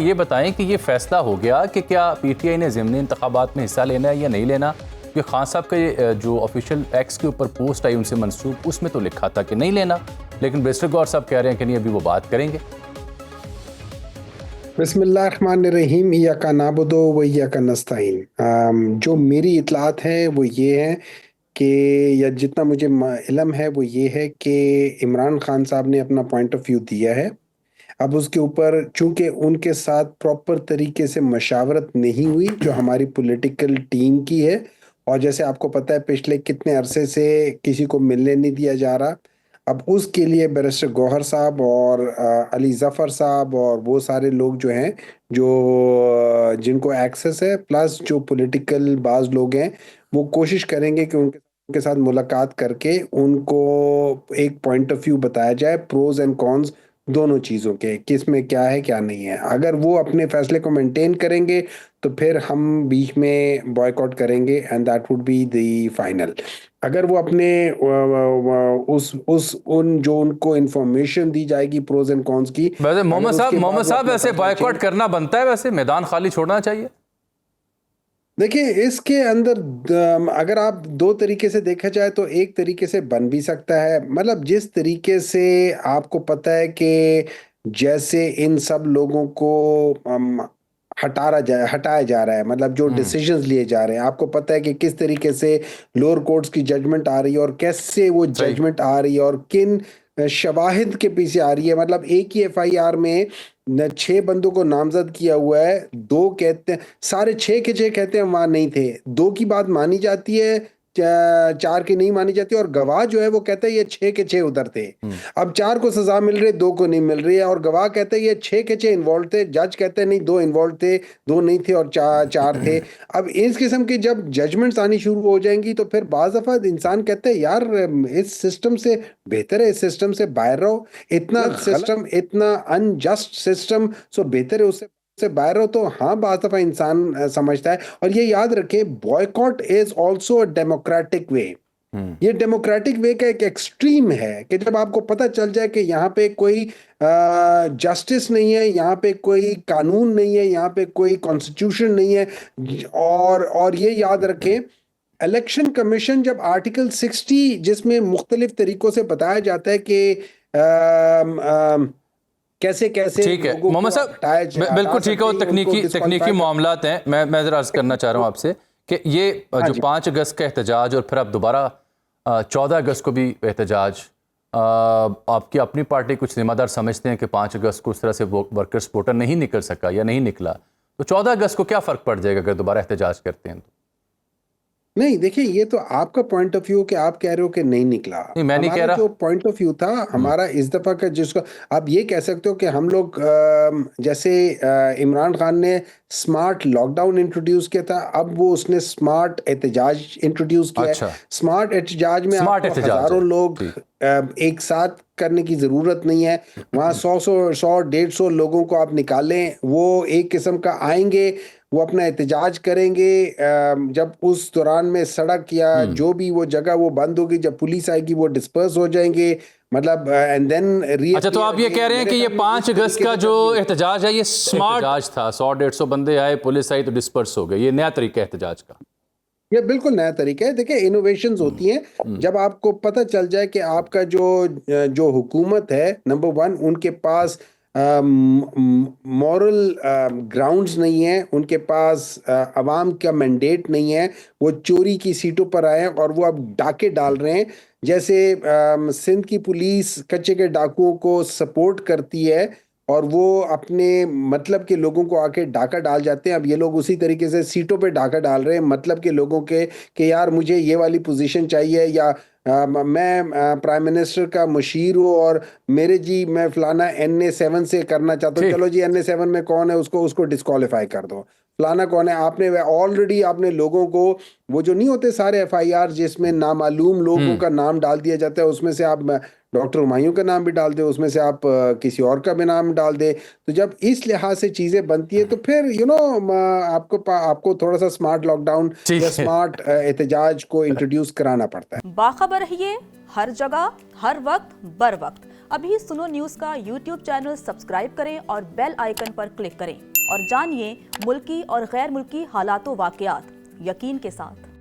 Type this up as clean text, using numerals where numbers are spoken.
ये बताएं कि ये फैसला हो गया कि क्या पीटीआई ने ज़िमनी इंतखाबात में हिस्सा लेना है या नहीं लेना? कि खान साहब के जो ऑफिशियल एक्स के ऊपर पोस्ट आई उनसे मंसूब, उसमें तो लिखा था कि नहीं लेना, लेकिन बैरिस्टर गौहर साहब कह रहे हैं कि नहीं, अभी वो बात करेंगे। बिस्मिल्लाहिर्रहमानिर्रहीम, इय्याका नअबुदु व इय्याका नस्तईन। जो मेरी इतलात हैं वो ये हैं कि या जितना मुझे इल्म है वो ये है कि इमरान खान साहब ने अपना पॉइंट ऑफ व्यू दिया है। अब उसके ऊपर चूँकि उनके साथ प्रॉपर तरीके से मशावरत नहीं हुई जो हमारी पॉलिटिकल टीम की है, और जैसे आपको पता है पिछले कितने अरसे से किसी को मिलने नहीं दिया जा रहा। अब उसके लिए बैरिस्टर गौहर साहब और अली ज़फ़र साहब और वो सारे लोग जो हैं, जो जिनको एक्सेस है, प्लस जो पॉलिटिकल बाज़ लोग हैं, वो कोशिश करेंगे कि उनके साथ मुलाकात करके उनको एक पॉइंट ऑफ व्यू बताया जाए, प्रोज एंड कॉन्स दोनों चीज़ों के, किस में क्या है क्या नहीं है। अगर वो अपने फैसले को मेंटेन करेंगे तो फिर हम बीच में बॉयकॉट करेंगे and that would be the final. अगर वो अपने उस उन जो उनको इंफॉर्मेशन दी जाएगी प्रोज एंड कॉन्स की, वैसे मोहम्मद साहब वैसे बॉयकॉट चेंज, करना बनता है, वैसे मैदान खाली छोड़ना चाहिए। देखिए इसके अंदर अगर आप दो तरीके से देखा जाए तो एक तरीके से बन भी सकता है। मतलब जिस तरीके से आपको पता है कि जैसे इन सब लोगों को हटाया जा रहा है, मतलब जो डिसीजंस लिए जा रहे हैं, आपको पता है कि किस तरीके से लोअर कोर्ट्स की जजमेंट आ रही है और कैसे वो सही। जजमेंट आ रही है और किन शवाहिद के पीछे आ रही है। मतलब एक ही एफआईआर में 6 बंदों को नामजद किया हुआ है, 2 कहते हैं, सारे 6 के 6 कहते हैं वहां नहीं थे, 2 की बात मानी जाती है, 4 की नहीं मानी जाती, और गवाह जो है वो कहता है ये 6 के 6 उधर थे। अब 4 को सजा मिल रही है, 2 को नहीं मिल रही है, और गवाह कहते हैं ये 6 के 6 इन्वॉल्व थे, जज कहते हैं नहीं 2 इन्वॉल्व थे, 2 नहीं थे और 4 थे। अब इस किस्म की जब जजमेंट्स आनी शुरू हो जाएंगी तो फिर बाज़ दफ़ा इंसान कहते हैं यार इस सिस्टम से बेहतर है इस सिस्टम से बाहर रहो, इतना सिस्टम, इतना अनजस्ट सिस्टम, सो बेहतर है उससे बाहर रहो। तो हाँ, बाज़ दफ़ा इंसान समझता है। और ये याद रखे, boycott is also a democratic वे। ये डेमोक्रेटिक वे का एक एक्सट्रीम है कि जब आपको पता चल जाए कि यहाँ पे कोई जस्टिस नहीं है, यहाँ पे कोई कानून नहीं है, यहाँ पे कोई कॉन्स्टिट्यूशन नहीं है। और ये याद रखें, इलेक्शन कमीशन जब आर्टिकल 60 जिसमें मुख्तलिफ तरीकों से बताया जाता है कि कैसे कैसे ठीक है लोगों मोहम्मद को साहब, बिल्कुल ठीक है, वो तकनीकी मामलात हैं। मैं ज़रा अर्ज़ करना चाह रहा हूँ आपसे कि ये जो 5 अगस्त का एहतजाज और फिर अब दोबारा 14 अगस्त को भी एहतजाज, आपकी अपनी पार्टी कुछ जिम्मेदार समझते हैं कि 5 अगस्त को उस तरह से वर्कर्स वोटर नहीं निकल सका या नहीं निकला, तो 14 अगस्त को क्या फ़र्क पड़ जाएगा अगर दोबारा एहतजाज करते हैं तो? नहीं, देखिए ये तो आपका पॉइंट ऑफ व्यू कि आप कह रहे हो कि नहीं निकला। नहीं, मैं नहीं कह हमारा रहा। जो पॉइंट ऑफ व्यू था, हमारा इस दफ़ा का, जिसको आप ये कह सकते हो कि हम लोग जैसे इमरान खान ने स्मार्ट लॉकडाउन इंट्रोड्यूस किया था, अब वो उसने स्मार्ट एहतजाज इंट्रोड्यूस किया है। अच्छा, स्मार्ट एहतजाज में स्मार्ट आपको एहतजाज हज़ारों है, लोग ठीक। एक साथ करने की ज़रूरत नहीं है। वहाँ 100-150 लोगों को आप निकालें, वो एक किस्म का आएंगे, वो अपना एहतजाज करेंगे। जब उस दौरान में सड़क या जो भी वो जगह वो बंद होगी, जब पुलिस आएगी वो डिस्पर्स हो जाएंगे। मतलब एंड देन अच्छा, तो आप ये कह रहे हैं कि ये 5 अगस्त का जो एहतजाज है ये स्मार्ट एहतजाज था, 100-150 बंदे आए, पुलिस आई तो डिस्पर्स हो गए, ये नया तरीका है एहतजाज का? ये बिल्कुल नया तरीका है। देखिए इनोवेशंस होती हैं जब आपको पता चल जाए कि आपका जो जो हुकूमत है, नंबर 1 उनके पास मॉरल ग्राउंड्स नहीं है, उनके पास अवाम का मैंडेट नहीं है, वो चोरी की सीटों पर आए हैं और वो अब डाके डाल रहे हैं। जैसे सिंध की पुलिस कच्चे के डाकुओं को सपोर्ट करती है और वो अपने मतलब के लोगों को आके डाका डाल जाते हैं, अब ये लोग उसी तरीके से सीटों पे डाका डाल रहे हैं मतलब के लोगों के कि यार मुझे ये वाली पोजीशन चाहिए, या मैं प्राइम मिनिस्टर का मुशीर हूँ और मेरे जी मैं फलाना NA7 से करना चाहता हूँ, चलो जी NA7 में कौन है उसको उसको डिस्क्वालीफाई कर दो, फलाना कौन है। आपने ऑलरेडी आपने लोगों को, वो जो नहीं होते सारे FIR जिसमें नामालूम लोगों का नाम डाल दिया जाता है, उसमें से आप डॉक्टर हुमायूं का नाम भी डाल दे, उसमें से आप किसी और का भी नाम डाल दे। तो जब इस लिहाज से चीजें बनती है तो फिर आपको थोड़ा सा स्मार्ट लॉकडाउन या स्मार्ट एहतजाज को इंट्रोड्यूस कराना पड़ता है। बाखबर रहिए हर जगह हर वक्त बर वक्त। अभी सुनो न्यूज का YouTube चैनल सब्सक्राइब करें और बेल आइकन पर क्लिक करें। और जानिए मुल्की और गैर मुल्की हालातों वाकयात यकीन के साथ।